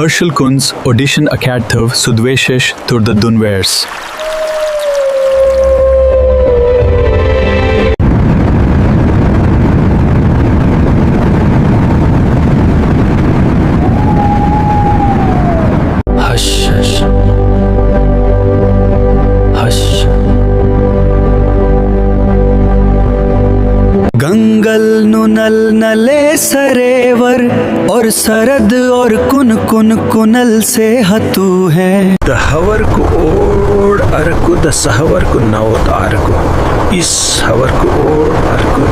Herschel-Kunz Audition Akadtv Sudveshish Turda Dunvers. Hush, hush, hush. Gangal नुनल नले सरेवर और सरद और कुन कुन कुनल से हतू है दहवर को ओड अरकु दसहवर को नवत आरकु इस हवर को ओड अरकु।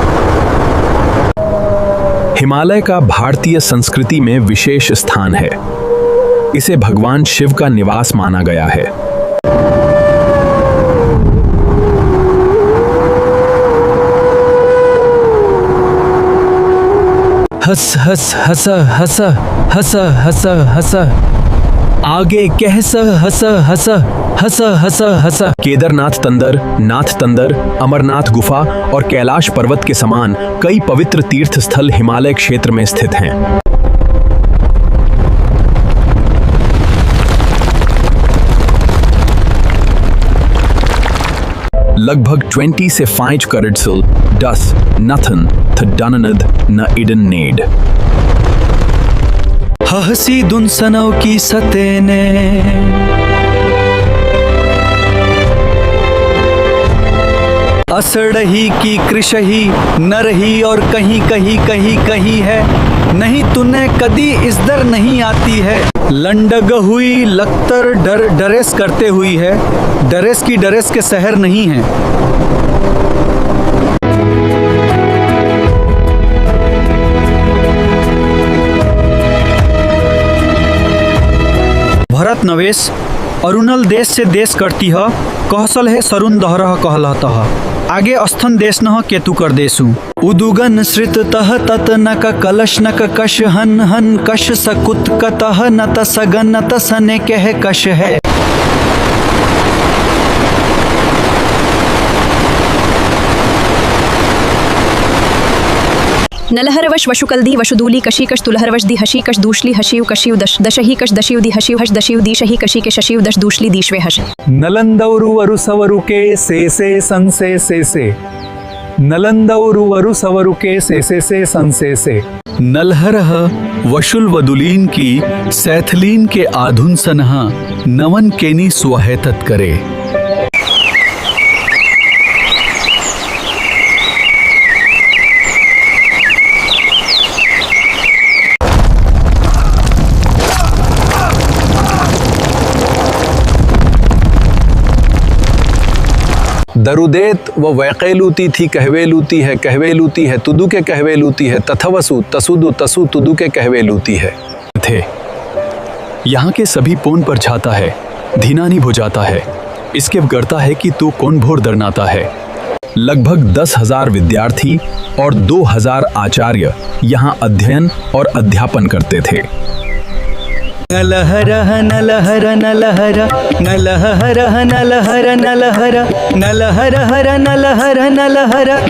हिमालय का भारतीय संस्कृति में विशेष स्थान है। इसे भगवान शिव का निवास माना गया है। हस हस हस हस हस हस हस आगे कह स हस हस हस हस हस। केदारनाथ तंदर, नाथ तंदर, अमरनाथ गुफा और कैलाश पर्वत के समान कई पवित्र तीर्थ स्थल हिमालय क्षेत्र में स्थित हैं। लगभग 20 से 5 करेडसल डस नथन थ डननद न इडन नेड। हसी दुन सनव की सतेने असड़ही की कृषही न रही और कहीं कहीं कहीं कहीं है नहीं तूने कदी इस दर नहीं आती है। लंडग हुई लख्तर डर डरेस करते हुई है डरेस की डरेस के शहर नहीं है। भरत नवेश अरुणल देश से देश करती है कहसल है सरुण दहरह कहलत आगे अस्थन देश न केतु कर देसु उदुगन श्रित तह तत नक कलश नक कश हन हन कश सकुत कतह नत सगन नत सने कह कश है। नलहरवश वशुकल्दी वशुदूली कशी कश तुलहरवश दी हशी कश दूशली हशिव कशिव दश दशही कश दशिव दी हशिव हश दशिव दी शही कशी के शशिव दश दूशली दीशवे हश। नलंदौरु वरु सवरु के से सन से नलंदौरु वरु सवरु के से सन से। नलहरह वशुल वदुलीन की सैथलीन के आधुन सनहा नवन केनी स्वहेतत करे। दरुदेत व वैकेलूती थी कहवेलूती है तुदु के कहवेलूती है तथवसु तसुदु तसु तुदु के कहवेलूती है थे। यहाँ के सभी पोन पर छाता है धीनानी भुजाता है इसके करता है कि तू कौन भोर दरनाता है। लगभग 10,000 विद्यार्थी और 2,000 आचार्य यहाँ अध्ययन और अध्यापन करते थे। नलहर नलहर नलहर नलहर नलहर नलहर नलहर नलहर नलहर।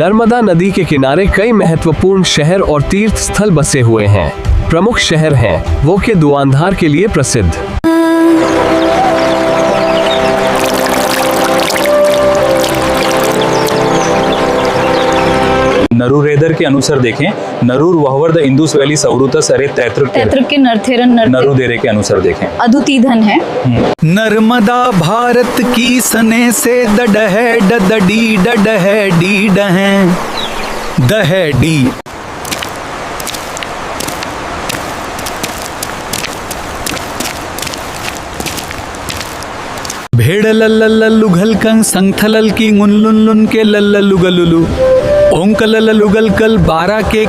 नर्मदा नदी के किनारे कई महत्वपूर्ण शहर और तीर्थ स्थल बसे हुए हैं। प्रमुख शहर हैं वो के दुआंधार के लिए प्रसिद्ध। नरूर रेदर के अनुसार देखें, नरूर वहवर द इंदुस वैली सवरुत सरे तैतृक के नरथेरन नरुदेरे के अनुसार देखें। अदुतीधन है। नर्मदा भारत की सने से डडह डडी डडह डी डह दह डी। भेड़ लुघल कंग संगथलल की गुनलुन लुन के लुगलुलु ओंक लुगल कल 12 के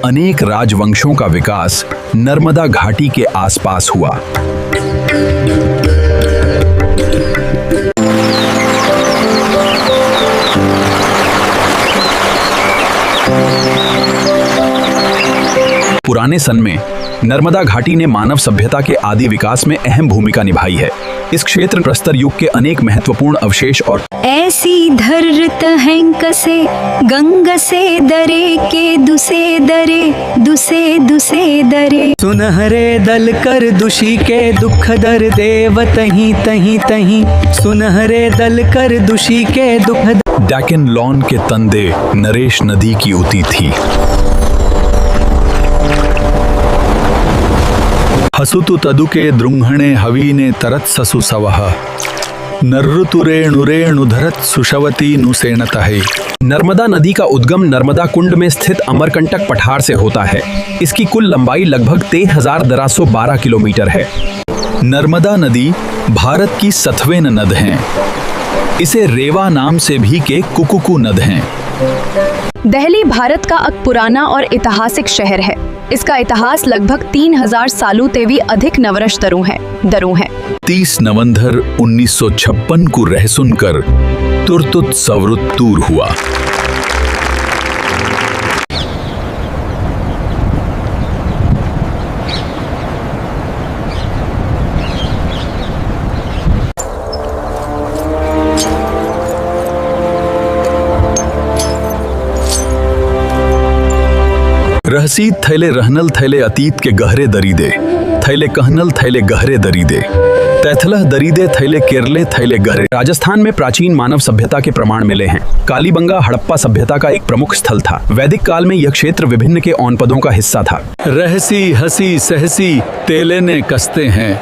अनेक राजवंशों का विकास नर्मदा घाटी के आसपास हुआ। पुराने सन में नर्मदा घाटी ने मानव सभ्यता के आदि विकास में अहम भूमिका निभाई है। इस क्षेत्र प्रस्तर युग के अनेक महत्वपूर्ण अवशेष और ऐसी धरत हैं कसे गंग से दरे के दुसे दरे सुनहरे दल कर दुषी के दुख दर देव तहीं तहीं तहीं सुनहरे दल कर दुषी के दुख। डैकन लॉन के तंदे नरेश नदी की उती थी। हसुतु तदुके द्रुंघणे हवीने तरत ससु सवह नर्रुतुरेणुरेणु धरत सुशवती नुसेणतहे। नर्मदा नदी का उद्गम नर्मदा कुंड में स्थित अमरकंटक पठार से होता है। इसकी कुल लंबाई लगभग 13,212 किलोमीटर है। नर्मदा नदी भारत की 7वें नद है। इसे रेवा नाम से भी के कुकुकू नद हैं। दिल्ली भारत का एक पुराना और ऐतिहासिक शहर है। इसका इतिहास लगभग 3000 सालों से भी अधिक नवरश दरों है। 30 नवंबर 1956 को रह सुनकर तुर्तुत सवरुत दूर हुआ। रहसीत थैले रहनल थैले अतीत के गहरे दरीदे थैले कहनल थैले गहरे दरीदे तैथलह दरीदे थैले केरले थैले गहरे। राजस्थान में प्राचीन मानव सभ्यता के प्रमाण मिले हैं। कालीबंगा हड़प्पा सभ्यता का एक प्रमुख स्थल था। वैदिक काल में यह क्षेत्र विभिन्न के औनपदों का हिस्सा था। रहसी हसी सहसी तेले ने कसते हैं।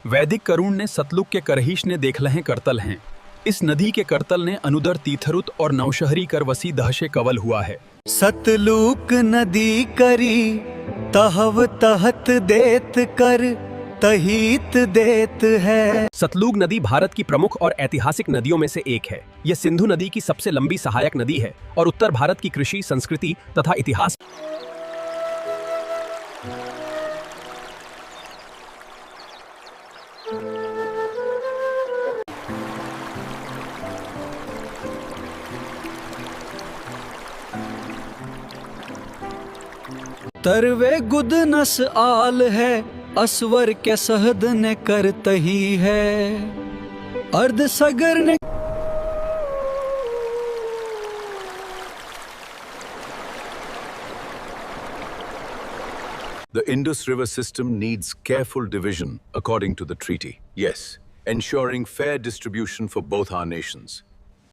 वैदिक करुण ने सतलुग के करहीश ने देखलहें करतल हैं। इस नदी के करतल ने अनुदर तीथरुत और नवशहरी कर वसी दहशे कवल हुआ है। सतलुक नदी करी तहव तहत देत कर तहीत देत है। सतलुग नदी भारत की प्रमुख और ऐतिहासिक नदियों में से एक है। यह सिंधु नदी की सबसे लंबी सहायक नदी है और उत्तर भारत की कृषि, संस्कृति तथा इतिहास तरवे गुद नस आल है असवर के सहद ने करत ही है अर्ध सगर ने। The Indus River system needs careful division according to the treaty. Yes, ensuring fair distribution for both our nations.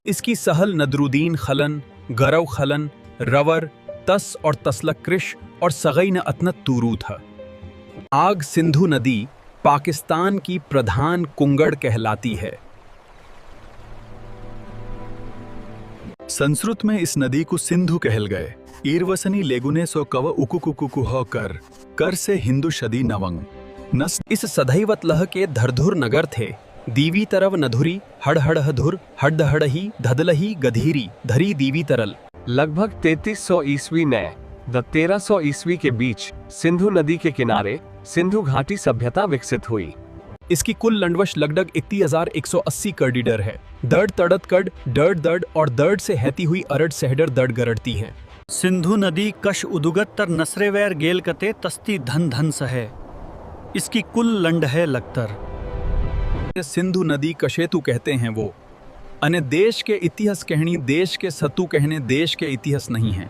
इसकी सहल नदरुद्दीन खलन, गरव खलन, रवर, तस और तसलक कृश और सगई न अतनत तूरू था। आग सिंधु नदी पाकिस्तान की प्रधान कुंगड़ कहलाती है। संस्कृत में इस नदी को सिंधु कहल गए। ईरवसनी लेगुने सो कव उकुकुकुकु हो कर से हिंदू शदी नवंग नस। इस सदैवत लह के धरधुर नगर थे। दीवी तरव नधुरी हड़हड़धुर हड्डहड़ही धदलही गधीरी धरी दीवी तरल। लगभग 3300 ईस्वी ने 1300 ईस्वी के बीच सिंधु नदी के किनारे सिंधु घाटी सभ्यता विकसित हुई। इसकी कुल लंडवश लगभग 3180 कर्डिडर है। दर्ड तड़त कड, डर्ड दर्ड और दर्ड से हैती हुई अरड सहडर दर्ड गरड़ती हैं। सिंधु नदी कश उदुगत्तर नसरेवैर गेल कते तस्ती धन धन सहे, इसकी कुल लंड है लगतर। सिंधु नदी कशेतु कहते हैं वो, अने देश के इतिहास कहनी देश के सतु कहने देश के इतिहास नहीं है।